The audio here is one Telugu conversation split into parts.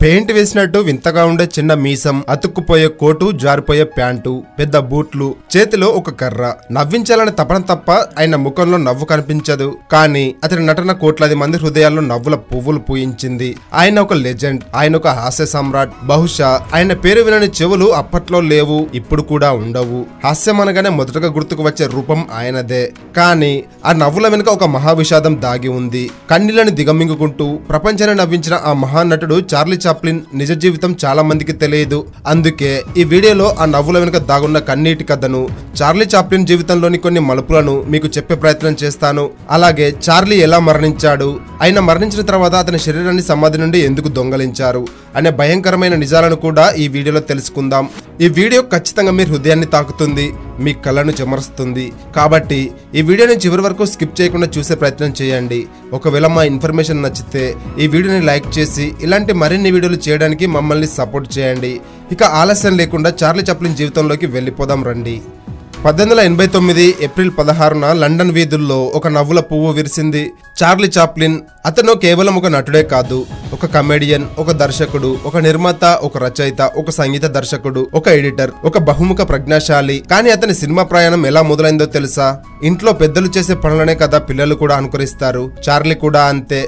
పెయింట్ వేసినట్టు వింతగా ఉండే చిన్న మీసం, అతుక్కుపోయే కోటు, జారిపోయే ప్యాంటు, పెద్ద బూట్లు, చేతిలో ఒక కర్ర. నవ్వించాలని తపన తప్ప ఆయన ముఖంలో నవ్వు కనిపించదు. కానీ అతని నటన కోట్లాది మంది హృదయాల్లో నవ్వుల పువ్వులు పూయించింది. ఆయన ఒక లెజెండ్, ఆయన ఒక హాస్య సమ్రాట్. బహుశా ఆయన పేరు వినని చెవులు అప్పట్లో లేవు, ఇప్పుడు కూడా ఉండవు. హాస్యం అనగానే మొదటగా గుర్తుకు వచ్చే రూపం ఆయనదే. కానీ ఆ నవ్వుల వెనుక ఒక మహావిషాదం దాగి ఉంది. కన్నీళ్లను దిగమింగుకుంటూ ప్రపంచాన్ని నవ్వించిన ఆ మహానటుడు చార్లీ చాప్లిన్ నిజ జీవితం చాలా మందికి తెలియదు. అందుకే ఈ వీడియోలో ఆ నవ్వుల వెనుక దాగున్న కన్నీటి కథను, చార్లీ చాప్లిన్ జీవితంలోని కొన్ని మలుపులను మీకు చెప్పే ప్రయత్నం చేస్తాను. అలాగే చార్లీ ఎలా మరణించాడు, ఆయన మరణించిన తర్వాత అతని శరీరాన్ని సమాధి నుండి ఎందుకు దొంగలించారు అనే భయంకరమైన నిజాలను కూడా ఈ వీడియోలో తెలుసుకుందాం. ఈ వీడియో ఖచ్చితంగా మీ హృదయాన్ని తాకుతుంది, మీ కళ్ళను చెమరుస్తుంది. కాబట్టి ఈ వీడియోని చివరి వరకు స్కిప్ చేయకుండా చూసే ప్రయత్నం చేయండి. ఒకవేళ మా ఇన్ఫర్మేషన్ నచ్చితే ఈ వీడియోని లైక్ చేసి ఇలాంటి మరిన్ని వీడియోలు చేయడానికి మమ్మల్ని సపోర్ట్ చేయండి. ఇక ఆలస్యం లేకుండా చార్లీ చాప్లిన్ జీవితంలోకి వెళ్ళిపోదాం రండి. 1889 ఏప్రిల్ 16న లండన్ వీధుల్లో ఒక నవ్వుల పువ్వు విరిసింది. చార్లీ చాప్లిన్ అతను కేవలం ఒక నటుడే కాదు, ఒక కమెడియన్, ఒక దర్శకుడు, ఒక నిర్మాత, ఒక రచయిత, ఒక సంగీత దర్శకుడు, ఒక ఎడిటర్, ఒక బహుముఖ ప్రజ్ఞాశాలి. కానీ అతని సినిమా ప్రయాణం ఎలా మొదలైందో తెలుసా? ఇంట్లో పెద్దలు చేసే పనులనే కదా పిల్లలు కూడా అనుకరిస్తారు. చార్లీ కూడా అంతే.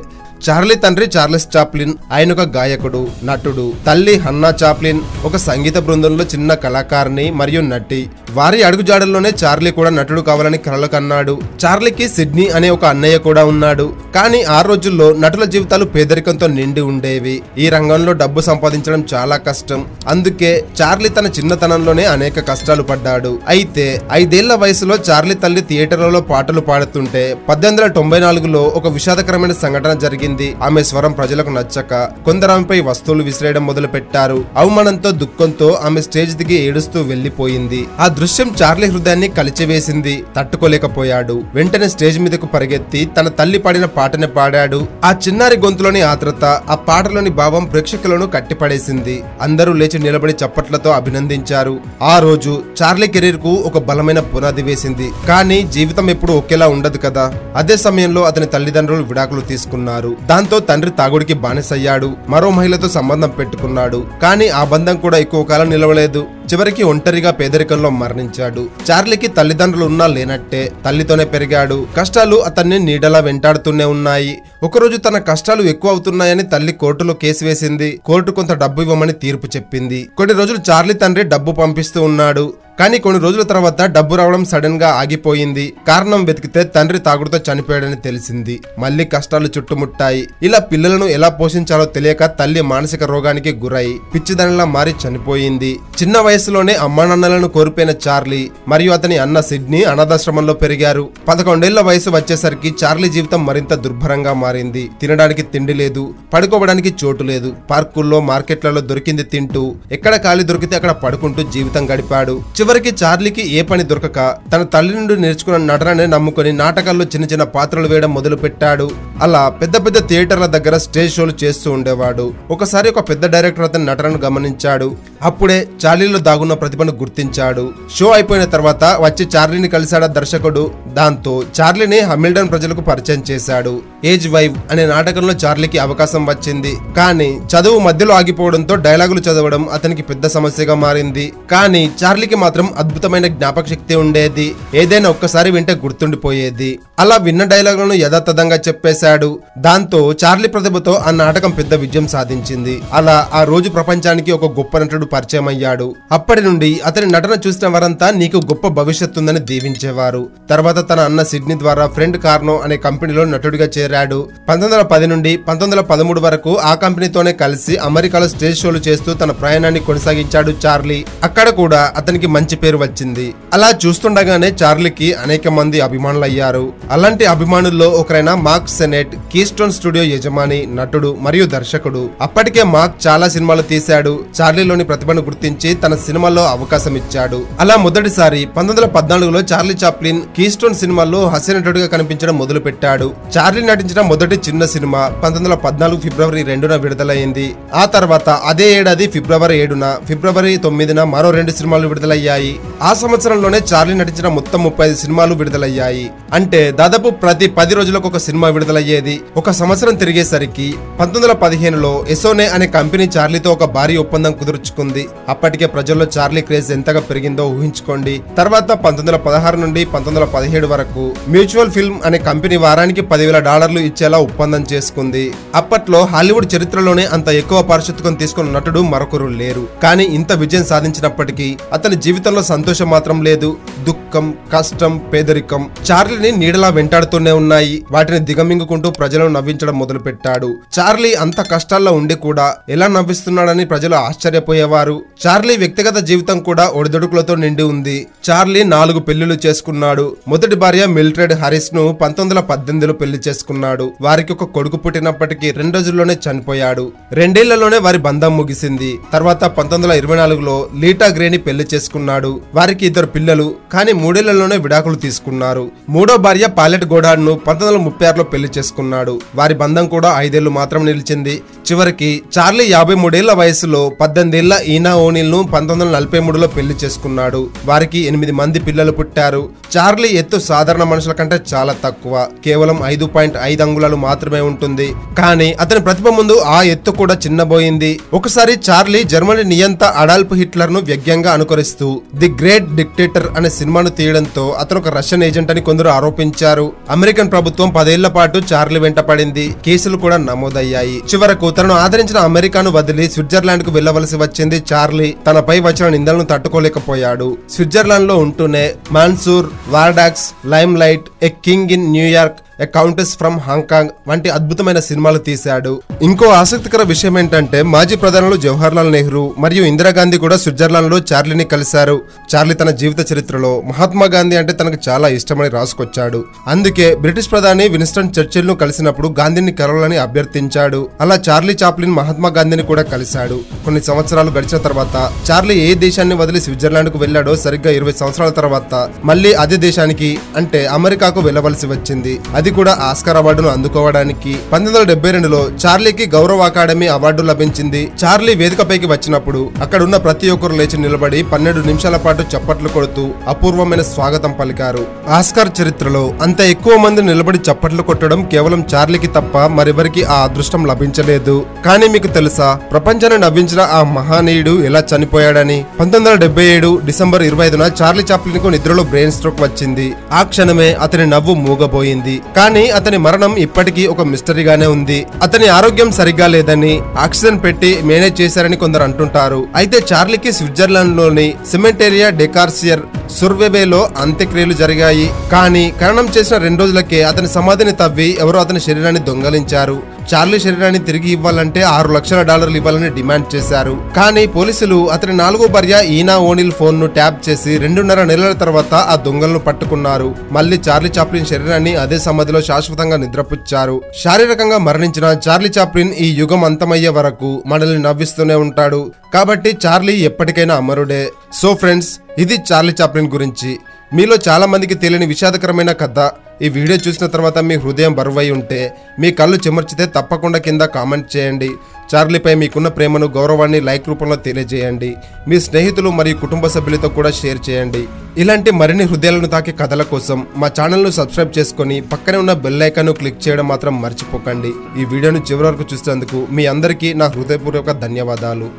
చార్లీ తండ్రి చార్లెస్ చాప్లిన్, ఆయన ఒక గాయకుడు, నటుడు. తల్లి హన్నా చాప్లిన్ ఒక సంగీత బృందంలో చిన్న కళాకారిణి మరియు నటి. వారి అడుగుజాడల్లోనే చార్లీ కూడా నటుడు కావాలని కలలు కన్నాడు. చార్లీకి సిడ్నీ అనే ఒక అన్నయ్య కూడా ఉన్నాడు. కానీ ఆ రోజుల్లో నటుల జీవితాలు పేదరికంతో నిండి ఉండేవి. ఈ రంగంలో డబ్బు సంపాదించడం చాలా కష్టం. అందుకే చార్లీ తన చిన్నతనంలోనే అనేక కష్టాలు పడ్డాడు. అయితే 5 ఏళ్ల వయసులో చార్లీ తల్లి థియేటర్లలో పాటలు పాడుతుంటే 1894లో ఒక విషాదకరమైన సంఘటన జరిగింది. ఆమె స్వరం ప్రజలకు నచ్చక కొందరు ఆమెపై వస్తువులు విసిరేయడం మొదలు పెట్టారు. అవమానంతో దుఃఖంతో ఆమె స్టేజ్ దిగి ఏడుస్తూ వెళ్లిపోయింది. ఆ దృశ్యం చార్లీ హృదయాన్ని కలిచివేసింది. తట్టుకోలేకపోయాడు. వెంటనే స్టేజ్ మీదకు పరిగెత్తి తన తల్లి పాడిన పాటనే పాడాడు. ఆ చిన్నారి గొంతులోని ఆత్రత, ఆ పాటలోని భావం ప్రేక్షకులను కట్టిపడేసింది. అందరూ లేచి నిలబడి చప్పట్లతో అభినందించారు. ఆ రోజు చార్లీ కెరీర్ కు ఒక బలమైన పునాది వేసింది. కానీ జీవితం ఎప్పుడు ఒకేలా ఉండదు కదా. అదే సమయంలో అతని తల్లిదండ్రులు విడాకులు తీసుకున్నారు. దాంతో తండ్రి తాగుడికి బానిసయ్యాడు. మరో మహిళతో సంబంధం పెట్టుకున్నాడు. కానీ ఆ బంధం కూడా ఎక్కువ కాలం నిలవలేదు. చివరికి ఒంటరిగా పేదరికంలో మరణించాడు. చార్లీకి తల్లిదండ్రులు ఉన్నా లేనట్టే. తల్లితోనే పెరిగాడు. కష్టాలు అతన్ని నీడలా వెంటాడుతూనే ఉన్నాయి. ఒకరోజు తన కష్టాలు ఎక్కువ అవుతున్నాయని తల్లి కోర్టులో కేసు వేసింది. కోర్టు కొంత డబ్బు ఇవ్వమని తీర్పు చెప్పింది. కొన్ని రోజులు చార్లీ తండ్రి డబ్బు పంపిస్తూ ఉన్నాడు. కానీ కొన్ని రోజుల తర్వాత డబ్బు రావడం సడన్ గా ఆగిపోయింది. కారణం వెతికితే తండ్రి తాగుడుతో చనిపోయాడని తెలిసింది. మళ్లీ కష్టాలు చుట్టుముట్టాయి. ఇలా పిల్లలను ఎలా పోషించాలో తెలియక తల్లి మానసిక రోగానికి గురై పిచ్చిదనిలా మారి చనిపోయింది. చిన్న వయసులోనే అమ్మానాన్నలను కోల్పోయిన చార్లీ మరియు అతని అన్న సిడ్నీ అనాథాశ్రమంలో పెరిగారు. 11 ఏళ్ల వయసు వచ్చేసరికి చార్లీ జీవితం మరింత దుర్భరంగా మారింది. తినడానికి తిండి లేదు, పడుకోవడానికి చోటు లేదు. పార్కుల్లో, మార్కెట్లలో దొరికింది తింటూ, ఎక్కడ ఖాళీ దొరికితే అక్కడ పడుకుంటూ జీవితం గడిపాడు. చివరికి చార్లీకి ఏ పని దొరకక తన తల్లి నుండి నేర్చుకున్న నటననే నమ్ముకుని నాటకాల్లో చిన్న చిన్న పాత్రలు వేయడం మొదలు పెట్టాడు. అలా పెద్ద పెద్ద థియేటర్ల దగ్గర స్టేజ్ షోలు చేస్తూ ఉండేవాడు. ఒకసారి ఒక పెద్ద డైరెక్టర్ అతని నటనను గమనించాడు. అప్పుడే చార్లీలో దాగున్న ప్రతిభను గుర్తించాడు. షో అయిపోయిన తర్వాత వచ్చి చార్లీని కలిశాడు దర్శకుడు. దాంతో చార్లీని హామిల్టన్ ప్రజలకు పరిచయం చేశాడు. ఏజ్ వైవ్ అనే నాటకంలో చార్లీకి అవకాశం వచ్చింది. కానీ చదువు మధ్యలో ఆగిపోవడంతో డైలాగులు చదవడం అతనికి పెద్ద సమస్యగా మారింది. కానీ చార్లీకి మాత్రం అద్భుతమైన జ్ఞాపక శక్తి ఉండేది. ఏదైనా ఒక్కసారి వింటే గుర్తుండిపోయేది. అలా విన్న డైలాగులను యథాతథంగా చెప్పేశాడు. దాంతో చార్లీ ప్రతిభతో ఆ నాటకం పెద్ద విజయం సాధించింది. అలా ఆ రోజు ప్రపంచానికి ఒక గొప్ప నటుడు పరిచయం అయ్యాడు. అప్పటి నుండి అతని నటన చూసిన వారంతా నీకు గొప్ప భవిష్యత్తుందని దీవించేవారు. తర్వాత తన అన్న సిడ్నీ ద్వారా ఫ్రెండ్ కార్నో అనే కంపెనీలో నటుడిగా చేరాడు. 1910 నుండి 1913 వరకు ఆ కంపెనీతోనే కలిసి అమెరికాలో స్టేజ్ షోలు చేస్తూ తన ప్రయాణాన్ని కొనసాగించాడు చార్లీ. అక్కడ కూడా అతనికి మంచి పేరు వచ్చింది. అలా చూస్తుండగానే చార్లీకి అనేక మంది అభిమానులయ్యారు. అలాంటి అభిమానుల్లో ఒకరైన మార్క్ సెనెట్, కీస్టోన్ స్టూడియో యజమాని, నటుడు మరియు దర్శకుడు. అప్పటికే మార్క్ చాలా సినిమాలు తీశాడు. చార్లీలోని ప్రతిభను గుర్తించి తన సినిమాల్లో అవకాశం ఇచ్చాడు. అలా మొదటిసారి 1914లో చార్లీ చాప్లిన్ కీస్టోన్ సినిమాల్లో హాస్య నటుడిగా కనిపించడం మొదలు పెట్టాడు. చార్లీ నటించిన మొదటి చిన్న సినిమా 1914 ఫిబ్రవరి 2న విడుదలైంది. ఆ తర్వాత అదే ఏడాది ఫిబ్రవరి 7న, ఫిబ్రవరి 9న మరో 2 సినిమాలు విడుదలయ్యాయి. ఆ సంవత్సరంలోనే చార్లీ నటించిన మొత్తం 35 సినిమాలు విడుదలయ్యాయి. అంటే దాదాపు ప్రతి 10 రోజులకు ఒక సినిమా విడుదలయ్యేది. ఒక సంవత్సరం తిరిగేసరికి 1915లో ఎసోనే అనే కంపెనీ చార్లీతో ఒక భారీ ఒప్పందం కుదుర్చుకుంది. అప్పటికే ప్రజల్లో చార్లీ క్రేజ్ ఎంతగా పెరిగిందో ఊహించుకోండి. తర్వాత 1916 నుండి 1917 వరకు మ్యూచువల్ ఫిల్మ్ అనే కంపెనీ వారానికి $10,000 ఇచ్చేలా ఒప్పందం చేసుకుంది. అప్పట్లో హాలీవుడ్ చరిత్రలోనే అంత ఎక్కువ పారితోషికం తీసుకున్న నటుడు మరొకరు లేరు. కానీ ఇంత విజయం సాధించినప్పటికీ అతని జీవితంలో సంతోషం మాత్రం లేదు. దుఃఖం, కష్టం, పేదరికం చార్లీని నీడలా వెంటాడుతూనే ఉన్నాయి. వాటిని దిగమింగుకుంటూ ప్రజలను నవ్వించడం మొదలు పెట్టాడు. చార్లీ అంత కష్టాల్లో ఉండి కూడా ఎలా నవ్విస్తున్నాడని ప్రజలు ఆశ్చర్యపోయేవారు. చార్లీ వ్యక్తిగత జీవితం కూడా ఒడిదొడుకులతో నిండి ఉంది. చార్లీ 4 పెళ్లిళ్లు చేసుకున్నాడు. మొదటి భార్య మిల్ట్రెడ్ హారిస్ ను 1918లో పెళ్లి చేసుకున్నాడు. వారికి ఒక కొడుకు పుట్టినప్పటికీ 2 రోజుల్లోనే చనిపోయాడు. 2 ఏళ్లలోనే వారి బంధం ముగిసింది. తర్వాత 1924లో లీటా గ్రేని పెళ్లి చేసుకున్నాడు. వారికి 2 పిల్లలు. కానీ 3 ఏళ్లలోనే విడాకులు తీసుకున్నారు. మూడో భార్య పాలెట్ గోడార్డ్ ను 1936లో పెళ్లి చేసుకున్నాడు. వారి బంధం కూడా 5 ఏళ్లు మాత్రం నిలిచింది. చివరికి చార్లీ 53 ఏళ్ల వయసులో 18 ఏళ్ల ఈనా ఓనిల్ ను 1943లో పెళ్లి చేసుకున్నాడు. వారికి 8 మంది పిల్లలు పుట్టారు. చార్లీ ఎత్తు సాధారణ మనుషుల కంటే చాలా తక్కువ, కేవలం 5.5 అంగుళాలు మాత్రమే ఉంటుంది. కానీ అతని ప్రతిభ ముందు ఆ ఎత్తు కూడా చిన్నబోయింది. ఒకసారి చార్లీ జర్మనీ నియంత అడాల్ఫ్ హిట్లర్ ను వ్యంగ్యంగా అనుకరిస్తూ ది గ్రేట్ డిక్టేటర్ అనే సినిమాను తీయడంతో అతను ఒక రష్యన్ ఏజెంట్ అని కొందరు ఆరోపించారు. అమెరికన్ ప్రభుత్వం 10 ఏళ్ల పాటు చార్లీ వెంట పడింది. కేసులు కూడా నమోదయ్యాయి. చివరకు తనను ఆదరించిన అమెరికాను వదిలి స్విట్జర్లాండ్ కు వెళ్లవలసి వచ్చింది. చార్లీ తనపై వచ్చిన నిందలను తట్టుకోలేకపోయాడు. స్విట్జర్లాండ్ లో ఉంటూనే Monsieur, Verdoux, Limelight, a king in New York, a countess from Hong Kong వంటి అద్భుతమైన సినిమాలు తీశాడు. ఇంకో ఆసక్తికర విషయం ఏంటంటే మాజీ ప్రధానులు జవహర్లాల్ నెహ్రూ మరియు ఇందిరాగాంధీ కూడా స్విట్జర్లాండ్ లో చార్లీని కలిశారు. చార్లీ తన జీవిత చరిత్రలో మహాత్మా గాంధీ అంటే తనకు చాలా ఇష్టమని రాసుకొచ్చాడు. అందుకే బ్రిటిష్ ప్రధాని విన్స్టన్ చర్చిల్ ను కలిసినప్పుడు గాంధీని కలవాలని అభ్యర్థించాడు. అలా చార్లీ చాప్లిన్ మహాత్మా గాంధీని కూడా కలిశాడు. కొన్ని సంవత్సరాలు గడిచిన తర్వాత చార్లీ ఏ దేశాన్ని వదిలి స్విట్జర్లాండ్ కు వెళ్లాడో సరిగ్గా 20 సంవత్సరాల తర్వాత మళ్ళీ అదే దేశానికి అంటే అమెరికాకు వెళ్లవలసి వచ్చింది. అది కూడా ఆస్కార్ అవార్డును అందుకోవడానికి. 1972లో చార్లీకి గౌరవ అకాడమీ అవార్డు లభించింది. చార్లీ వేదికపైకి వచ్చినప్పుడు అక్కడున్న ప్రతి ఒక్కరు లేచి నిలబడి 12 నిమిషాల పాటు చప్పట్లు కొడుతూ అపూర్వమైన స్వాగతం పలికారు. ఆస్కార్ చరిత్రలో అంత ఎక్కువ మంది నిలబడి చప్పట్లు కొట్టడం కేవలం చార్లీకి తప్ప మరెవరికి ఆ అదృష్టం లభించలేదు. కానీ మీకు తెలుసా, ప్రపంచాన్ని నవ్వించిన ఆ మహానీయుడు ఎలా చనిపోయాడని? 1977 డిసెంబర్ 25న చార్లీ చాప్లిన్ కు నిద్రలో బ్రెయిన్ స్ట్రోక్ వచ్చింది. ఆ క్షణమే అతని నవ్వు మూగబోయింది. కానీ అతని మరణం ఇప్పటికీ ఒక మిస్టరీగానే ఉంది. అతని ఆరోగ్యం సరిగ్గా లేదని ఆక్సిజన్ పెట్టి మేనేజ్ చేశారని కొందరు అంటుంటారు. అయితే చార్లీకి స్విట్జర్లాండ్ లోని సిమెంటేరియా డెకార్సియర్ సుర్వెబేలో అంత్యక్రియలు జరిగాయి. కానీ ఖననం చేసిన 2 రోజులకే అతని సమాధిని తవ్వి ఎవరో అతని శరీరాన్ని దొంగలించారు. చార్లీ శరీరాన్ని తిరిగి ఇవ్వాలంటే $6 లక్షల ఇవ్వాలని డిమాండ్ చేశారు. కానీ పోలీసులు అతని 4వ భార్య ఈనా ఓనిల్ ఫోన్ ను ట్యాప్ చేసి 2.5 నెలల తర్వాత ఆ దొంగలను పట్టుకున్నారు. మళ్ళీ చార్లీ చాప్లిన్ శరీరాన్ని అదే సమాధిలో శాశ్వతంగా నిద్రపుచ్చారు. శారీరకంగా మరణించిన చార్లీ చాప్లిన్ ఈ యుగం అంతమయ్యే వరకు మనల్ని నవ్విస్తూనే ఉంటాడు. కాబట్టి చార్లీ ఎప్పటికైనా అమరుడే. సో ఫ్రెండ్స్, ఇది చార్లీ చాప్లిన్ గురించి. మీలో చాలా మందికి తెలియని విషాదకరమైన కథ. ఈ వీడియో చూసిన తర్వాత మీ హృదయం బరువై ఉంటే, మీ కళ్ళు చెమర్చితే తప్పకుండా కింద కామెంట్ చేయండి. చార్లీపై మీకున్న ప్రేమను, గౌరవాన్ని లైక్ రూపంలో తెలియజేయండి. మీ స్నేహితులు మరియు కుటుంబ సభ్యులతో కూడా షేర్ చేయండి. ఇలాంటి మరిన్ని హృదయాలను తాకే కథల కోసం మా ఛానల్ను సబ్స్క్రైబ్ చేసుకొని పక్కనే ఉన్న బెల్ ఐకాన్ను క్లిక్ చేయడం మాత్రం మర్చిపోకండి. ఈ వీడియోను చివరి వరకు చూసినందుకు మీ అందరికీ నా హృదయపూర్వక ధన్యవాదాలు.